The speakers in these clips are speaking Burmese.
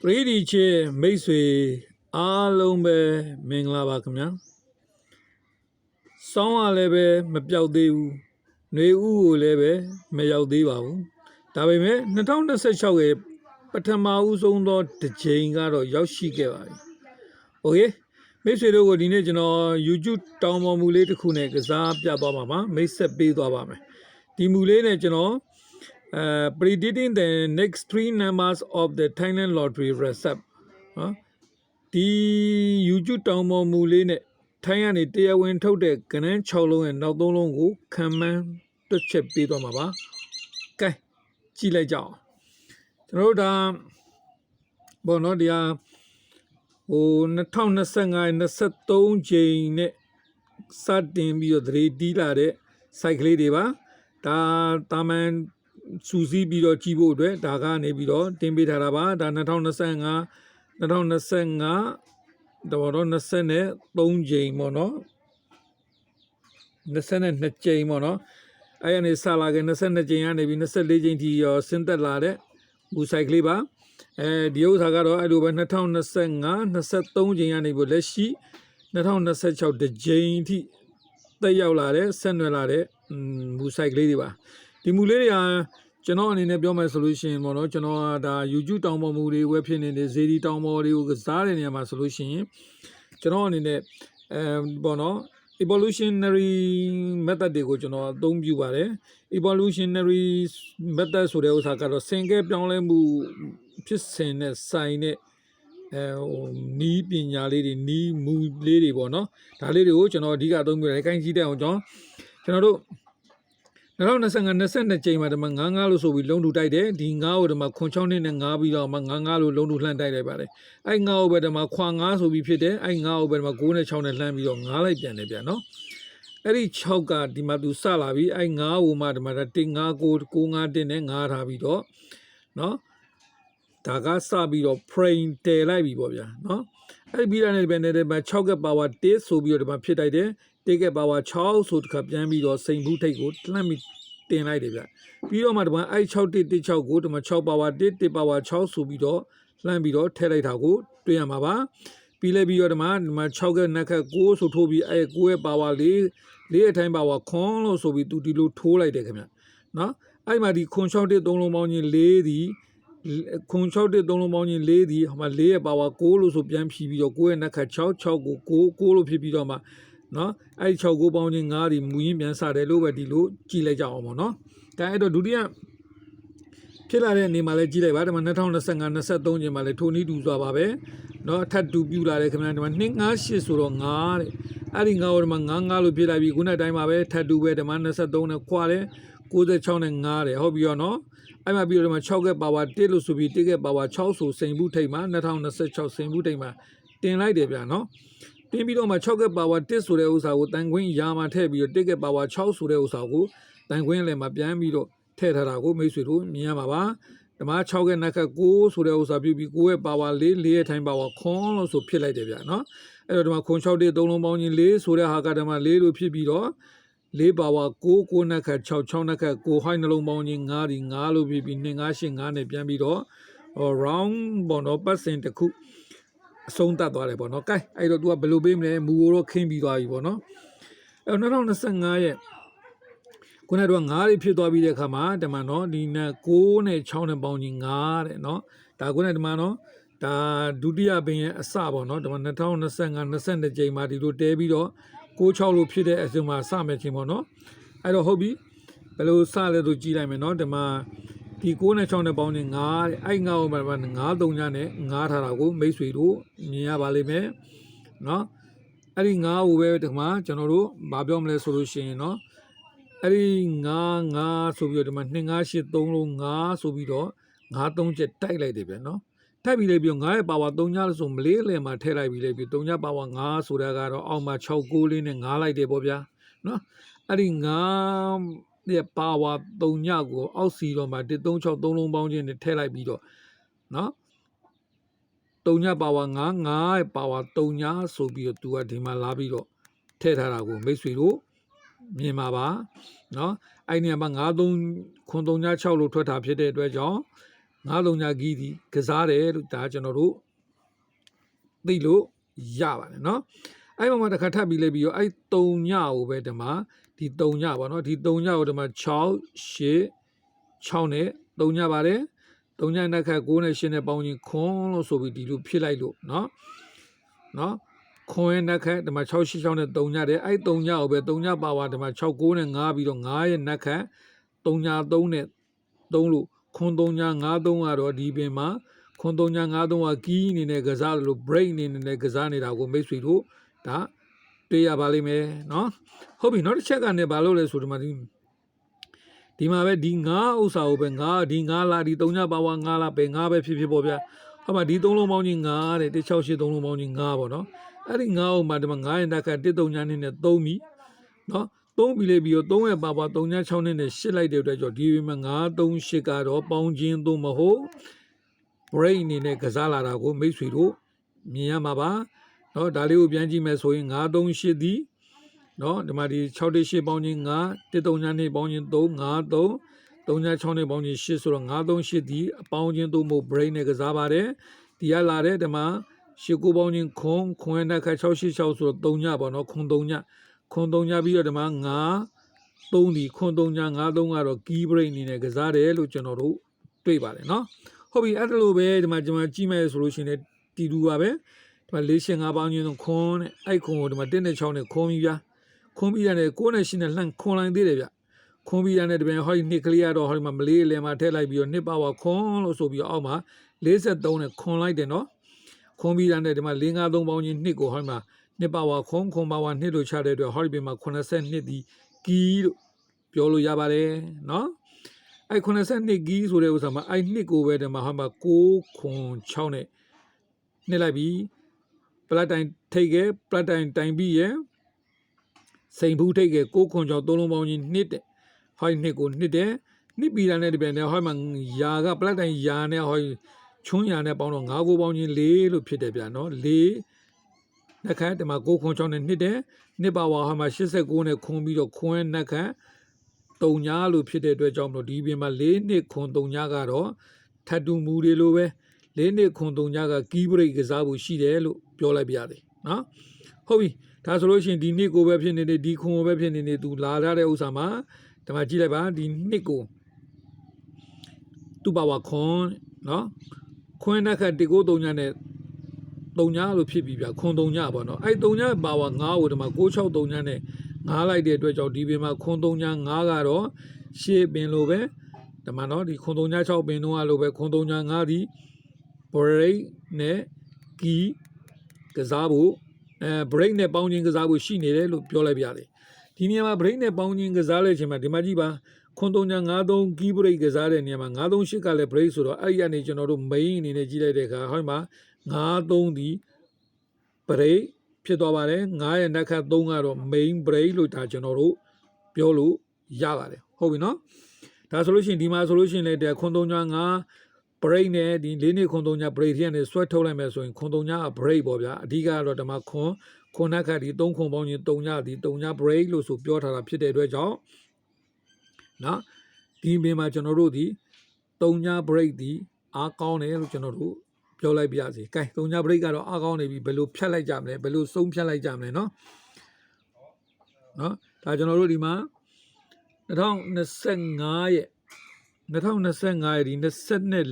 ပရိဒီချေမိတ်ဆွေအားလုံးပဲမင်္ဂလာပါခင်ဗျာစောင်းရလည်းပဲမပြောက်သေးဘူးຫນွေဥကိုလည်းပဲမရောက်သေးပါဘူးဒါပေမဲ့2026ရဲ့ပထမဦးဆုံးသောတစ်ချိန်ကတော့ရောက်ရှိခဲ့ပါပြီโอเคမိတ်ဆွေတို့ကိုဒီနေ့ကျွန်တော် YouTube တောင်းပန်မှုလေးတစ်ခုနဲ့ကစားပြသွားပါမှာမိတ်ဆက်ပေးသွားပါမယ်ဒီမူလေးနဲ့ကျွန်တော်predicting the next 3 numbers of the Thailand lottery receipt ဒီ YouTube တောင်းပန်မှုလေးနဲ့ထိုင်းကနေတရားဝင်ထုတ်တဲ့ကဏ္ဍ6လုံးရဲ့နောက်3လုံးကိုခံမှန်းတွက်ချက်ပေးသွားမှာပါကဲကြည့်လိုက်ကြအောင်ကျွန်တော်တို့ဒါဘောနော်ဒီဟာ2025 23ချိန်နဲ့စတင်ပြီးတော့သတိတီးလာတဲ့ site ကလေးတွေပါဒါတာမန်စူးစီးပြီးတော့ကြည့်ဖို့အတွက်ဒါကနေပြီးတော့တင်ပေးထားတာပါဒါ2025တော့23ချိန်ပေါ့နော်22ချိန်ပေါ့နော်အဲ့ကနေစလာခဲ့22ချိန်ကနေပြီး24ချိန်ထိရောဆင်းသက်လာတဲ့ဘူ site ကလေးပါဒီဥစ္စာကတော့အဲ့လိုပဲ2025 23ချိန်ကနေပြီးလက်ရှိ2026တကြိမ်ထိတက်ရောက်လာတဲ့ဆက်နွယ်လာတဲ့မူ site ကလေးတွေပါဒီမူလေးတွေဟာကျွန်တော်အနေနဲ့ပြောမယ်ဆိုလို့ရှိရင်ပေါ့နော်ကျွန်တော်ကဒါ YouTube တောင်းပေါ်မူတွေဝက်ဖြစ်နေတဲ့ဇေဒီတောင်းပေါ်တွေကိုကစားတဲ့နေရာမှာဆိုလို့ရှိရင်ကျွန်တော်အနေနဲ့ပေါ့နော် evolutionary method တွေကိုကျွန်တော်အသုံးပြုပါတယ် evolutionary method ဆိုတဲ့ဥစ္စာကတော့ဆင်ကဲပြောင်းလဲမှုဖြစ်စဉ်နဲ့ဆိုင်တဲ့နီးပညာလေးတွေနီးမူလေးတွေပေါ့နော်ဒါလေးတွေကိုကျွန်တော်အဓိကအသုံးပြုတယ်ကိုင်းကြည့်တဲ့အောင်ကျွန်တော်တို့2025 22ချိန်မှာဒီမှာ9လို့ဆိုပြီးလုံးထူတိုက်တယ်ဒီ9ကိုဒီမှာခွန်6နှစ်နဲ့9ပြီးတော့မှ9လို့လုံးထူလှမ်းတိုက်လိုက်ပါတယ်အဲ့9ကိုပဲဒီမှာခွာ9ဆိုပြီးဖြစ်တယ်အဲ့9ကိုပဲဒီမှာ9နဲ့6နဲ့လှမ်းပြီးတော့9လိုက်ပြန်တယ်ဗျာနော်အဲ့ဒီ6ကဒီမှာသူစလာပြီးအဲ့9ကိုမှဒီမှာ1 5 9 9 5 1နဲ့9ထားပြီးတော့နော်ဒါကစပြီးတော့ frame တည်လိုက်ပြီပေါ့ဗျာနော်အဲ့ပြီးတာနဲ့ပဲနေတယ်မှာ6က power 1ဆိုပြီးတော့ဒီမှာဖြစ်တိုက်တယ်1က power 6ဆိုတခါပြန်ပြီးတော့စိန်ဘူးထိတ်ကိုလှမ်းပြီးတင်လိုက်တယ်ဗျပြီးတော့မှဒီမှာအဲ့6 1 1 6ကိုဒီမှာ6 power 1 1 power 6ဆိုပြီးတော့လှမ်းပြီးတော့ထည့်လိုက်တာကိုတွေ့ရမှာပါပြီးလဲပြီးတော့ဒီမှာ6ကနက်ခတ်9ဆိုထိုးပြီးအဲ့9ရဲ့ power 4အထိုင်း power ခွန်လို့ဆိုပြီးသူဒီလိုထိုးလိုက်တယ်ခင်ဗျနော်အဲ့မှာဒီခွန်6 1 3လုံးပေါင်းချင်း4ဒီခွန်6 1 3လုံးပေါင်းချင်း4ဒီဟိုမှာ4ရဲ့ power 6လို့ဆိုပြန်ဖြီးပြီးတော့9ရဲ့နက်ခတ်6 6ကို9လို့ဖြစ်ပြီးတော့မှနော်အဲ့6ကိုပေါင်းချင်း9ဒီမူရင်းပြန်စတယ်လို့ပဲဒီလိုကြည့်လိုက်ကြအောင်ပေါ့နော်ဒါအဲ့တော့ဒုတိယဖြစ်လာတဲ့အနေမှာလည်းကြည့်လိုက်ပါဒီမှာ2025 23ချိန်မှာလည်းထိုနည်းတူစွာပါပဲနော်အထက်တူပြူလာတယ်ခင်ဗျာဒီမှာ258ဆိုတော့9တဲ့အဲ့ဒီ9ကိုဒီမှာ9လို့ဖြစ်လိုက်ပြီးခုနတိုင်းမှာပဲထပ်တူပဲဒီမှာ23နဲ့ခွာတယ်96နဲ့9တယ်ဟုတ်ပြီရောနော်အဲ့မှာပြီးတော့ဒီမှာ6က power 1လို့ဆိုပြီး1က power 6ဆိုစိန်ဘူးထိတ်မှာ2026စိန်ဘူးထိတ်မှာတင်လိုက်တယ်ဗျာနော်တင်ပြီးတော့မှ6က power 1ဆိုတဲ့ဥစ္စာကိုတန်ခွင်းရာမှာထည့်ပြီးတော့1က power 6ဆိုတဲ့ဥစ္စာကိုတန်ခွင်းလည်းမှာပြန်ပြီးတော့ထည့်ထားတာကိုမိတ်ဆွေတို့မြင်ရမှာပါဒီမှာ6ကနက်က9ဆိုတဲ့ဥစ္စာပြုပြီး9ရဲ့ power 4ရဲ့ထိုင်း power ခွန်လို့ဆိုဖြစ်လိုက်တယ်ဗျာနော်အဲ့တော့ဒီမှာခွန်6 1 3လုံးပေါင်းချင်း4ဆိုတဲ့ဟာကဒီမှာ4လို့ဖြစ်ပြီးတော့4 power 9 9နက်ခတ်6 6နက်ခတ်9ဟိုင်းနှလုံးပေါင်းချင်း9ဒီ9လို့ဖြစ်ပြီး2 5 8 9နဲ့ပြန်ပြီးတော့ round ဘောနော်ပတ်စင်တစ်ခုအဆုံးသတ်သွားတယ်ပေါ့နော်ကဲအဲ့တော့ तू ကဘယ်လိုပေးမလဲမူကိုတော့ခင်းပြီးသွားပြီပေါ့နော်အဲ့တော့2025ရဲ့ခုနကတော့9တွေဖြစ်သွားပြီးတဲ့အခါမှာဒီမှာနော်ဒီနဲ့9နဲ့6နဲ့ပေါင်းချင်း9တဲ့နော်ဒါခုနဒီမှာနော်ဒါဒုတိယပင်ရဲ့အစပေါ့နော်ဒီမှာ2025 22ချိန်မှာဒီလိုတဲပြီးတော့96လို့ဖြစ်တဲ့အချိန်မှာစမယ်ချင်းပေါ့နော်အဲ့တော့ဟုတ်ပြီဘယ်လိုစလဲဆိုကြည့်လိုက်မယ်နော်ဒီမှာဒီ9နဲ့6နဲ့ပေါင်းချင်း9တဲ့အဲ့9ကိုမှ9 3ညနဲ့9ထားတာကိုမိတ်ဆွေတို့မြင်ရပါလိမ့်မယ်နော်အဲ့ဒီ9ကိုပဲဒီမှာကျွန်တော်တို့မပြောမလဲဆိုလို့ရှိရင်နော်အဲ့ဒီ9ဆိုပြီးတော့ဒီမှာ2583လုံး9ဆိုပြီးတော့93ချက်တိုက်လိုက်တယ်ဗျနော်တိုက်ပြီးလိုက်ပြီး9ရဲ့ power 3ညလို့ဆိုမလေးလယ်မှာထည့်လိုက်ပြီးလိုက်ပြီး3ည power 9ဆိုတာကတော့အောက်မှာ6 9လေးနဲ့9လိုက်တယ်ပေါ့ဗျာနော်အဲ့ဒီ9ရဲ့ power 3ညကိုအောက်စီတော့မှာ136 3လုံးပေါင်းချင်းနဲ့ထည့်လိုက်ပြီးတော့နော်3ည power 9 9ရဲ့ power 3ညဆိုပြီးတော့သူကဒီမှာလာပြီးတော့ထည့်ထားတာကိုမိတ်ဆွေတို့မြင်ပါပါနော်အဲ့ဒီမှာ9 3 9 3 6လို့ထွက်တာဖြစ်တဲ့အတွက်ကြောင့် 9 3ညကီးဒီကစားတယ်လို့ဒါကျွန်တော်တို့သိလို့ရပါတယ်เนาะအဲ့မှာတစ်ခါထပ်ပြီးလိုက်ပြီးတော့အဲ့3ညကိုပဲဒီမှာဒီ3ညပါเนาะဒီ3ညကိုဒီမှာ6 6နဲ့3ညပါတယ်3ညနဲ့ခက်9နဲ့10နဲ့ပေါင်းချင်းခွန်းလို့ဆိုပြီးဒီလိုဖြစ်လိုက်လို့เนาะခွန်းရဲ့နက်ခက်ဒီမှာ6 8 6နဲ့3ညတယ်အဲ့3ညကိုပဲ3ညပါဝါဒီမှာ6 9နဲ့5ပြီးတော့5ရဲ့နက်ခက်3ည3နဲ့3လို့ခွန်း3ည5 3ကတော့ဒီပင်မှာခွန်း3ည5 3ကကီးအနေနဲ့ကစားလို့ break အနေနဲ့ကစားနေတာကိုမိတ်ဆွေတို့ဒါတွေ့ရပါလိမ့်မယ်เนาะဟုတ်ပြီနောက်တစ်ချက်ကနေဘာလို့လဲဆိုဒီမှာဒီမှာပဲဒီ9ဥစ္စာကိုပဲ9ဒီ9လားဒီ3ညပါဝါ9လားပဲ9ပဲဖြစ်ဖြစ်ပေါ့ဗျာဟောမှာဒီ3လုံးပေါင်းကြီး9တဲ့168 3လုံးပေါင်းကြီး9ပေါ့နော်အဲ့ဒီ9ကိုမှဒီမှာ9ရင်တက်ခတ်1 3ညနဲ့3ပြီနော်3ပြီလေပြီးတော့3ရဲ့ပါဝါ3ည6နဲ့8လိုက်တဲ့အတွက်ကြောင့်ဒီမှာ9 3 8ကတော့ပေါင်းခြင်းသို့မဟုတ် break အနေနဲ့ကစားလာတာကိုမိတ်ဆွေတို့မြင်ရမှာပါနော်ဒါလေးကိုပြန်ကြည့်မယ်ဆိုရင်9 3 8ဒီနော်ဒီမှာဒီ6 8ပေါင်းခြင်း9 1 3ညနဲ့ပေါင်းခြင်း3 5 3 3ည6နဲ့ပေါင်းခြင်း8ဆိုတော့9 3 8ဒီအပေါင်းခြင်းသို့မဟုတ် break နဲ့ကစားပါတယ်ဒီကလာတဲ့ဒီမှာ8 9ပေါင်းခြင်းခွန်းနဲ့ခါ6 8 6ဆိုတော့3ညပေါ့နော်ခွန်း3ညပြီးတော့ဒီမှာ9 3ဒီခွန်း3ည9 3ကတော့ key break အနေနဲ့ကစားတယ်လို့ကျွန်တော်တို့တွေ့ပါတယ်နော်ဟုတ်ပြီအဲ့ဒါလိုပဲဒီမှာကျွန်တော်ကြည့်မယ်ဆိုလို့ရှိရင်တီတူပါပဲဒီမှာ4 8 5ပေါင်းခြင်းခွန်းနဲ့အဲ့ခွန်းကိုဒီမှာ1နဲ့6နဲ့ခွန်းပြီးဗျာခွန်းပြီးရတယ်9နဲ့10နဲ့လှန့်ခွန်းလိုက်သေးတယ်ဗျခွန်းပြီးရတဲ့တပင်ဟောဒီနှစ်ကလေးကတော့ဟောဒီမှာမလေးအလယ်မှာထည့်လိုက်ပြီးတော့နှစ်ပါဝါခွန်းလို့ဆိုပြီးအောက်မှာ53နဲ့ခွန်းလိုက်တယ်နော်ခွန်းပြီးရတဲ့ဒီမှာ4 5 3ပေါင်းခြင်းနှစ်ကိုဟောဒီမှာနှစ်ပါဝါခွန်းပါဝါနှစ်လို့ချတဲ့အတွက်ဟောဒီပင်မှာ82ဒီကီးလို့ပြောလို့ရပါတယ်နော်အဲ့82ကီးဆိုတဲ့ဥစ္စာမှာအဲ့နှစ်ကိုပဲဒီမှာဟောမှာ9 6နဲ့နှစ်လိုက်ပြီးပလက်တိုင်ထိတ်ကပလက်တိုင်တိုင်ပြီးရစိန်ဘူးထိတ်က6 6 3လုံးပေါင်းခြင်းနှစ်တဲ့ဟောဒီနှစ်ကိုနှစ်တဲ့နှစ်ပြီးတာနဲ့ဒီပြန်နဲ့ဟောမှာယာကပလက်တိုင်ယာနဲ့ဟောချွန်းယာနဲ့ပေါင်းတော့9 9ပေါင်းခြင်း4လို့ဖြစ်တယ်ဗျာနော်4နှစ်ခါဒီမှာ6 6နဲ့နှစ်တဲ့နှစ်ပါဝါဟောမှာ89နဲ့ခွန်းပြီးတော့ခွန်းနှစ်ခါ3ညလို့ဖြစ်တဲ့အတွက်ကြောင့်မလို့ဒီပြင်မှာ4နှစ်ခွန်း3ညကတော့ထပ်တူမူတွေလိုပဲ4နှစ်ခွန်း3ညကကီးဘရိတ်ကစားဖို့ရှိတယ်လို့ပြောလိုက်ပြရတယ်နော်ဟုတ်ပြီဒါဆိုလို့ရှိရင်ဒီနှစ်ကိုပဲဖြစ်နေတယ်ဒီခွန်းကိုပဲဖြစ်နေတယ်သူလာရတဲ့ဥစ္စာမှာဒီမှာကြည့်လိုက်ပါဒီနှစ်ကိုသူ့ပါဝါခွန်းနော်ခွန်းနှစ်ခါ1 9 3ညနဲ့3ညလို့ဖြစ်ပြီဗျခွန်း3ညပေါ့နော်အဲ့3ညပါဝါ9ကိုဒီမှာ6 6 3ညနဲ့9လိုက်တဲ့အတွက်ကြောင့်ဒီပင်မှာခွန်း3ည9ကတော့ရှေ့ပင်လိုပဲဒီမှာနော်ဒီခွန်း3ည6ပင်တော့လိုပဲခွန်း3ည9ဒီ break နဲ့ key ကစားဖို့break နဲ့ပေါင်းခြင်းကစားဖို့ရှိနေတယ်လို့ပြောလိုက်ပြရတယ်ဒီနေရာမှာ break နဲ့ပေါင်းခြင်းကစားတဲ့အချိန်မှာဒီမှာကြည့်ပါခွန်း3ည9 3 key break ကစားတဲ့နေရာမှာ9 3 8ကလည်း break ဆိုတော့အဲ့ဒီကနေကျွန်တော်တို့ main အနေနဲ့ကြည့်လိုက်တဲ့အခါဟောဒီမှာ9 3ဒီ break ဖြစ်သွားပါတယ်9ရဲ့နက်ခတ်3ကတော့ main break လို့ဒါကျွန်တော်တို့ပြောလို့ရပါတယ်ဟုတ်ပြီနော်ဒါဆိုလို့ရှိရင်ဒီမှာဆိုလို့ရှိရင်လည်းခွန်း3ည9 break နဲ့ဒီ4နှစ်ခွန်း3ည break ထဲကနေဆွဲထုတ်လိုက်မယ်ဆိုရင်ခွန်း3ည break ပေါ့ဗျာအဓိကကတော့ဒီမှာခွန်းနက်ခတ်ဒီ3ခွန်းပေါင်းချင်း3ညဒီ3ည break လို့ဆိုပြောထားတာဖြစ်တဲ့အတွက်ကြောင့်နော်ဒီပင်မှာကျွန်တော်တို့ဒီ3ည break ဒီအားကောင်းတယ်လို့ကျွန်တော်တို့ပြောလိုက်ပြစီ။ကဲ3ည break ကတော့အားကောင်းနေပြီဘယ်လိုဖြတ်လိုက်ကြမလဲဘယ်လိုဆုံးဖြတ်လိုက်ကြမလဲနော်ဒါကျွန်တော်တို့ဒီမှာ2025ရဲ့ဒီ20နဲ့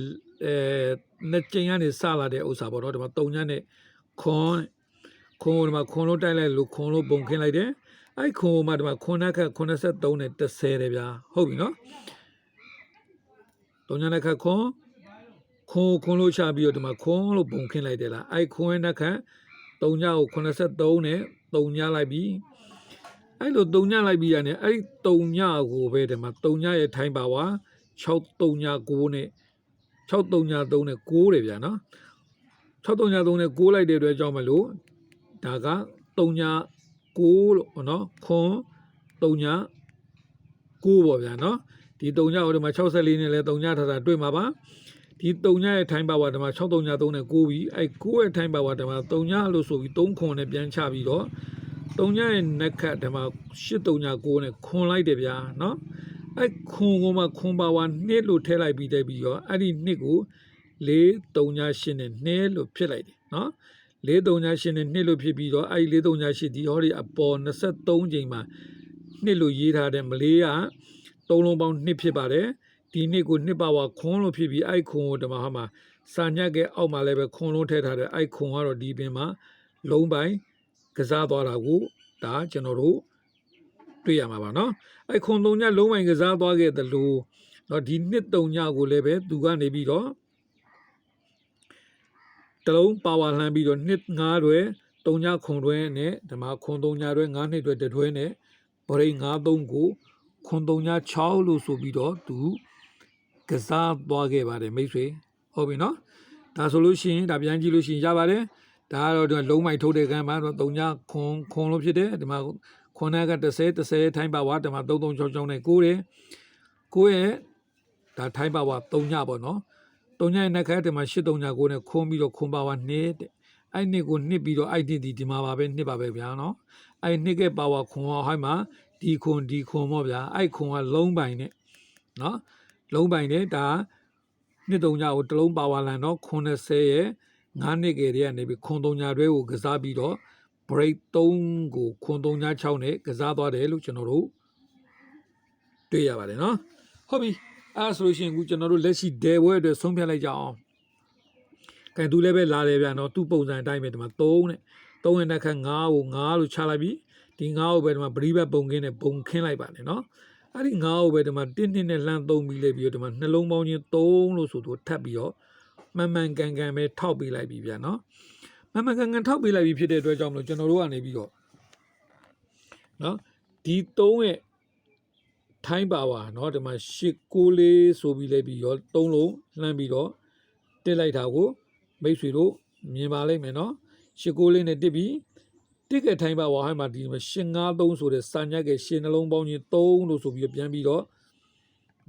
နှစ်ကျင်းကနေစလာတဲ့ဥစ္စာပေါ့နော်ဒီမှာ3ညနဲ့ခွန်ဒီမှာခွန်လို့တိုက်လိုက်လို့ခွန်လို့ပုံခင်းလိုက်တယ်အဲ့ခွန်မှာဒီမှာခွန်နက်ခတ်83နဲ့30တယ်ဗျာဟုတ်ပြီနော်3ညနဲ့ခတ်ခွန်လို့ချပြီးတော့ဒီမှာခွန်လို့ပုံခင်းလိုက်တယ်လားအဲ့ခွန်ရဲ့နက်ခတ်3ညကို83နဲ့3ညလိုက်ပြီးအဲ့လို3ညလိုက်ပြီးရတယ်အဲ့3ညကိုပဲဒီမှာ3ညရဲ့ထိုင်းပါဝါ6 3ည9နဲ့6 3ည3နဲ့9တယ်ဗျာနော်6 3ည3နဲ့9လိုက်တဲ့အတွက်ကြောင့်မလို့ဒါက3ည9လို့နော်ခွန်3ည9ပေါ့ဗျာနော်ဒီ3ညကိုဒီမှာ64နဲ့လဲ3ညထားတာတွေ့မှာပါဒီ3ညရဲ့ထိုင်းပါဝါဒီမှာ6 3ည3နဲ့9ပြီးအဲ့9ရဲ့ထိုင်းပါဝါဒီမှာ3ညလို့ဆိုပြီး3ခွန်နဲ့ပြန်ချပြီးတော့3ညရဲ့နက်ခတ်ဒီမှာ8 3ည9နဲ့ခွန်လိုက်တယ်ဗျာနော် အဲ့ခွန်ကိုမှခွန်ပါဝါနှစ်လို့ထည့်လိုက်ပြီးတဲ့ပြီးရောအဲ့ဒီနှစ်ကို438နဲ့နှစ်လို့ဖြစ်လိုက်တယ်နော်438နဲ့နှစ်လို့ဖြစ်ပြီးတော့အဲ့ဒီ438ဒီဟောဒီအပေါ်23ချိန်မှာနှစ်လို့ရေးထားတဲ့မလေးက3လုံးပေါင်းနှစ်ဖြစ်ပါတယ်ဒီနှစ်ကိုနှစ်ပါဝါခွန်လို့ဖြစ်ပြီးအဲ့ခွန်ကိုဒီမှာဟာမှာစာညက်ကအောက်မှာလည်းပဲခွန်လုံးထည့်ထားတယ်အဲ့ခွန်ကတော့ဒီပင်မှာလုံးပိုင်းကစားသွားတာကိုဒါကျွန်တော်တို့တွေ့ရမှာပါနော်အဲ့ခွန်3ညလုံးပိုင်းကစားသွားခဲ့တယ်လို့တော့ဒီနှစ်3ညကိုလည်းပဲသူကနေပြီးတော့တလုံးပါဝါလှမ်းပြီးတော့နှစ်9တွဲ3ညခွန်တွဲနဲ့ဒီမှာခွန်3ညတွဲ9နှစ်တွဲတတွဲနဲ့ဗရိတ်93ကိုခွန်3ည6လို့ဆိုပြီးတော့သူကစားသွားခဲ့ပါတယ်မိတ်ဆွေဟုတ်ပြီနော်ဒါဆိုလို့ရှိရင်ဒါပြန်ကြည့်လို့ရှိရင်ရပါတယ်ဒါကတော့လုံးမိုက်ထုတ်တဲ့ကံမှာတော့3ညခွန်လို့ဖြစ်တယ်ဒီမှာခွန်က30ထိုင်းပါဝါဒီမှာ3366နဲ့9တယ်9ရဲ့ဒါထိုင်းပါဝါ3ညပေါ့နော်3ညရဲ့နှက်ခတ်ဒီမှာ839နဲ့ခွန်ပြီးတော့ခွန်ပါဝါ2တဲ့အဲ့နှစ်ကိုနှစ်ပြီးတော့အဲ့ဒီမှာပါပဲနှစ်ပါပဲဗျာနော်အဲ့နှစ်ကပါဝါခွန်ဟိုင်းမှာဒီခွန်ပေါ့ဗျာအဲ့ခွန်ကလုံးပိုင်နဲ့နော်လုံးပိုင်နဲ့ဒါနှစ်3ညကိုတလုံးပါဝါလန်တော့90ရဲ့9နှစ်ကလေးကနေပြီးခွန်3ညတွဲကိုကစားပြီးတော့ break 3ကိုခွန်3ည6နဲ့ကစားသွားတယ်လို့ကျွန်တော်တို့တွေ့ရပါတယ်နော်ဟုတ်ပြီအဲ့ဆိုလို့ရှိရင်အခုကျွန်တော်တို့လက်ရှိဒဲဘွဲအတွက်ဆုံးဖြတ်လိုက်ကြအောင်ကဲသူလည်းပဲလာတယ်ဗျာနော်သူ့ပုံစံအတိုင်းပဲဒီမှာ3နဲ့3ရဲ့နှက်ခတ်9ကို9လို့ချလိုက်ပြီးဒီ9ကိုပဲဒီမှာပရိဘတ်ပုံခင်းနဲ့ပုံခင်းလိုက်ပါတယ်နော်အဲ့ဒီ9ကိုပဲဒီမှာ1နှစ်နဲ့လှမ်း3ပြီးလိုက်ပြီးတော့ဒီမှာနှလုံးပေါင်းချင်း3လို့ဆိုတော့ထပ်ပြီးတော့မှန်မှန်ကန်ကန်ပဲထောက်ပေးလိုက်ပြီဗျာနော်မှန်မှန်ကန်ကန်ထောက်ပေးလိုက်ပြီဖြစ်တဲ့အတွက်ကြောင့်မလို့ကျွန်တော်တို့ကနေပြီးတော့နော်ဒီ3ရဲ့ထိုင်းပါဝါเนาะဒီမှာ894ဆိုပြီးလဲပြီးရော3လုံးလှမ်းပြီးတော့တက်လိုက်တာကိုမိတ်ဆွေတို့မြင်ပါလိမ့်မယ်เนาะ894နဲ့တက်ပြီးတစ်ကထိုင်းပါဝါဟိုင်းမှာဒီ853ဆိုတဲ့စာညက်ကရှင်းနှလုံးပေါင်းချင်း3လို့ဆိုပြီးပြန်ပြီးတော့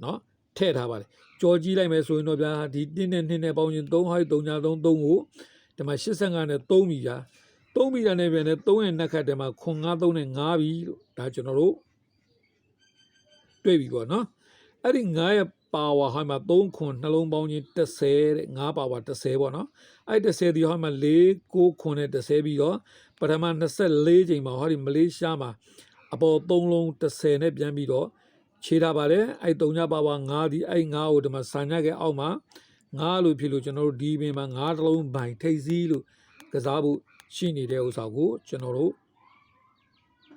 เนาะထည့်ထားပါတယ်ကြော်ကြည့်လိုက်မယ်ဆိုရင်တော့ဗျာဒီ1နဲ့2နဲ့ပေါင်းချင်း3ဟိုင်း3ည3 3ကိုဒီမှာ85နဲ့3ပြီဗျာ3ပြီတာနဲ့ပြန်နဲ့3ရဲ့နှက်ခတ်တယ်မှာခွန်53နဲ့5ပြီလို့ဒါကျွန်တော်တို့တွေ့ပြီပေါ့နော်အဲ့ဒီ9ရဲ့ပါဝါဟိုင်းမှာ3ခွန်နှလုံးပေါင်းချင်း30တဲ့9ပါဝါ30ပေါ့နော်အဲ့30ဒီဟိုင်းမှာ4 9ခွန်နဲ့30ပြီးတော့ပထမ24ချိန်မှာဟောဒီမလေးရှားမှာအပေါ်3လုံး30နဲ့ပြန်ပြီးတော့ခြေထားပါတယ်အဲ့3ညပါဝါ9ဒီအဲ့9ကိုဒီမှာစာညက်ကအောက်မှာ9လို့ဖြစ်လို့ကျွန်တော်တို့ဒီပင်မှာ9တလုံးပိုင်ထိတ်စီးလို့ကစားဖို့ရှိနေတဲ့ဥစ္စာကိုကျွန်တော်တို့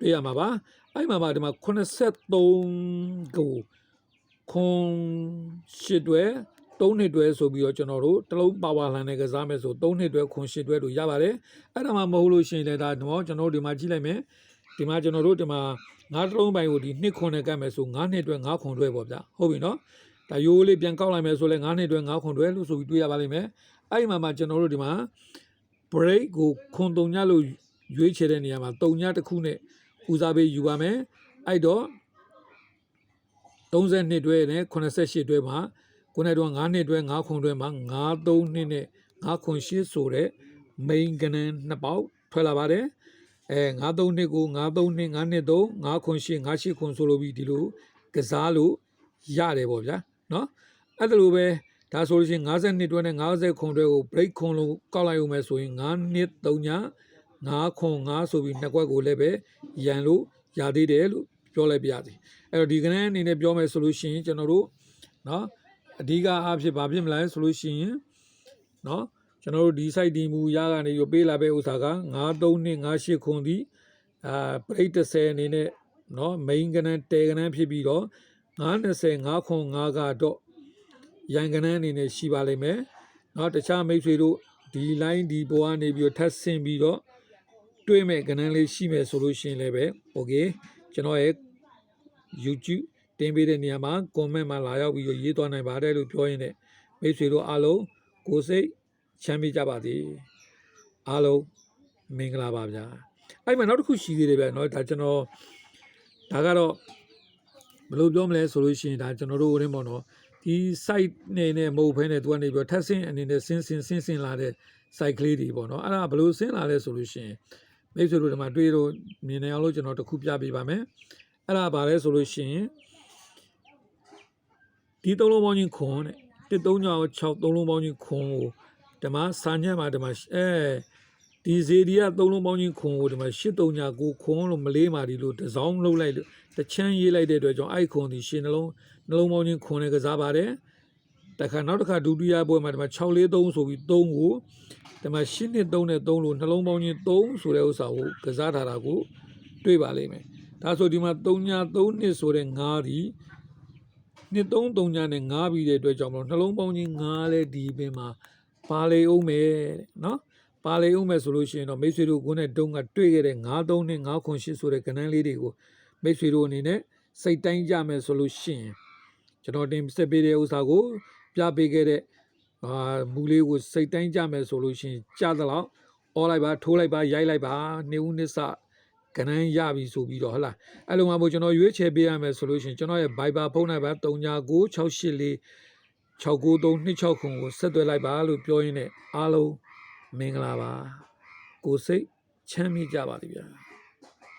တွေ့ရမှာပါအဲ့မှာဒီမှာ83ကိုခွန်8တွဲ3နှစ်တွဲဆိုပြီးတော့ကျွန်တော်တို့တလုံးပါဝါလန်နဲ့ကစားမယ်ဆို3နှစ်တွဲခွန်8တွဲလို့ရပါတယ်အဲ့ဒါမှမဟုတ်လို့ရှိရင်လည်းဒါတော့ကျွန်တော်တို့ဒီမှာကြည့်လိုက်မယ်ဒီမှာကျွန်တော်တို့ဒီမှာ9တလုံးပိုင်ကိုဒီနှစ်ခွန်နဲ့ကတ်မယ်ဆို9နှစ်တွဲ9ခွန်တွဲပေါ့ဗျာဟုတ်ပြီနော်ဒါရိုးလေးပြန်ကောက်လိုက်မယ်ဆိုလဲ9နှစ်တွဲ9ခွန်တွဲလို့ဆိုပြီးတွေ့ရပါလိမ့်မယ်အဲ့မှာကျွန်တော်တို့ဒီမှာ break ကိုခွန်3ညလို့ရွေးချယ်တဲ့နေရာမှာ3ညတစ်ခုနဲ့ဦးစားပေးယူပါမယ်အဲ့တော့32တွဲနဲ့88တွဲမှာခုနကတော့9နှစ်တွဲ9ခွန်တွဲမှာ93နှစ်နဲ့9ခွန်8ဆိုတဲ့ main ကနန်း2ပေါက်ထွက်လာပါတယ်93နှစ်ကို93နှစ်9နှစ်3 9ခွန်8 98ခွန်ဆိုလိုပြီးဒီလိုကစားလို့ရတယ်ပေါ့ဗျာเนาะအဲ့ဒါလိုပဲဒါဆိုလို့ရှိရင်52တွဲနဲ့50ခွန်တွဲကို break ခွန်လို့ကောက်လိုက်အောင်မယ်ဆိုရင်9နှစ်3ည9ခွန်5ဆိုပြီးနှစ်ကွက်ကိုလည်းပဲရန်လို့ရသေးတယ်လို့ပြောလိုက်ပြရစီအဲ့တော့ဒီကနေ့အနေနဲ့ပြောမယ်ဆိုလို့ရှိရင်ကျွန်တော်တို့เนาะအဓိကအားဖြင့်ဘာဖြစ်မလဲဆိုလို့ရှိရင်เนาะကျွန်တော်တို့ဒီ site ဒီမူရကနေပြီးပေးလာပဲဥစ္စာက93နှစ်98ခွန်ဒီပရိတ်30အနေနဲ့เนาะ main ကနန်းတဲကနန်းဖြစ်ပြီးတော့920 9ခွန်5ကတော့ရန်ကနန်းအနေနဲ့ရှိပါလိမ့်မယ်เนาะတခြားမိတ်ဆွေတို့ဒီ line ဒီပေါ်ကနေပြီးတော့ထပ်ဆင်ပြီးတော့တွေ့မဲ့ကနန်းလေးရှိမယ်ဆိုလို့ရှိရင်လည်းပဲ okay ကျွန်တော်ရဲ့ YouTube တင်ပေးတဲ့နေရာမှာ comment မှာလာရောက်ပြီးရေးသွားနိုင်ပါတယ်လို့ပြောရင်းနဲ့မိတ်ဆွေတို့အားလုံးကိုယ်စိတ်ချမ်းမြေ့ကြပါစေအားလုံးမင်္ဂလာပါဗျာအဲ့မှာနောက်တစ်ခုရှိသေးတယ်ဗျာเนาะဒါကျွန်တော်ဒါကတော့ဘယ်လိုပြောမလဲဆိုလို့ရှိရင်ဒါကျွန်တော်တို့ဦးရင်းပေါ့နော်ဒီ site နဲ့မဟုတ်ဘဲနဲ့သူကနေပြီးတော့ထပ်ဆင်းအနေနဲ့ဆင်းလာတဲ့ site ကလေးတွေပေါ့နော်အဲ့ဒါဘယ်လိုဆင်းလာလဲဆိုလို့ရှိရင်မိတ်ဆွေတို့ဒီမှာတွေ့လို့မြင်နေအောင်လို့ကျွန်တော်တခုပြပေးပါမယ်အဲ့ဒါဘာလဲဆိုလို့ရှိရင် ဒီသုံးလုံးပေါင်းချင်းခွန်တဲ့136သုံးလုံးပေါင်းချင်းခွန်ကိုဓမ္မစာညက်မှာဓမ္မဒီဇေဒီကသုံးလုံးပေါင်းချင်းခွန်ကိုဓမ္မ839ခွန်လို့မလေးမာဒီလို့တစ်စောင်းလှုပ်လိုက်လို့တချမ်းရေးလိုက်တဲ့အတွက်ကြောင့်အဲ့ခွန်ဒီရှင်းနှလုံးပေါင်းချင်းခွန်နဲ့ကစားပါတယ်တခါနောက်တစ်ခါဒုတိယပွဲမှာဓမ္မ643ဆိုပြီး3ကိုဓမ္မ8နဲ့3နဲ့3လို့နှလုံးပေါင်းချင်း3ဆိုတဲ့ဥစ္စာကိုကစားထားတာကိုတွေ့ပါလိမ့်မယ်ဒါဆိုဒီမှာ3ည3နှစ်ဆိုတဲ့9ဒီနှစ်3ညနဲ့9ပြီးတဲ့အတွက်ကြောင့်မလို့နှလုံးပေါင်းချင်း9လဲဒီပင်မှာပါလေအောင်မယ်တဲ့နော်ပါလေအောင်မယ်ဆိုလို့ရှိရင်တော့မိတ်ဆွေတို့ကိုနဲ့တုံးကတွေ့ခဲ့တဲ့93နဲ့908ဆိုတဲ့ကဏ္ဍလေးတွေကိုမိတ်ဆွေတို့အနေနဲ့စိတ်တိုင်းကြမယ်ဆိုလို့ရှိရင်ကျွန်တော်တင်ဆက်ပေးတဲ့ဥစ္စာကိုပြပေးခဲ့တဲ့မူလေးကိုစိတ်တိုင်းကြမယ်ဆိုလို့ရှိရင်ကြားသလောက်အော်လိုက်ပါထိုးလိုက်ပါရိုက်လိုက်ပါနေဦးနစ်စကဏ္ဍရပြီဆိုပြီးတော့ဟုတ်လားအဲ့လိုမှမို့ကျွန်တော်ရွေးချယ်ပေးရမယ်ဆိုလို့ရှိရင်ကျွန်တော်ရဲ့ Viber ဖုန်းနံပါတ်399684 69326ခုကိုဆက်သွယ်လိုက်ပါလို့ပြောရင်းနဲ့အားလုံးမင်္ဂလာပါကိုစိတ်ချမ်းမြေ့ကြပါလိမ့်ဗျာ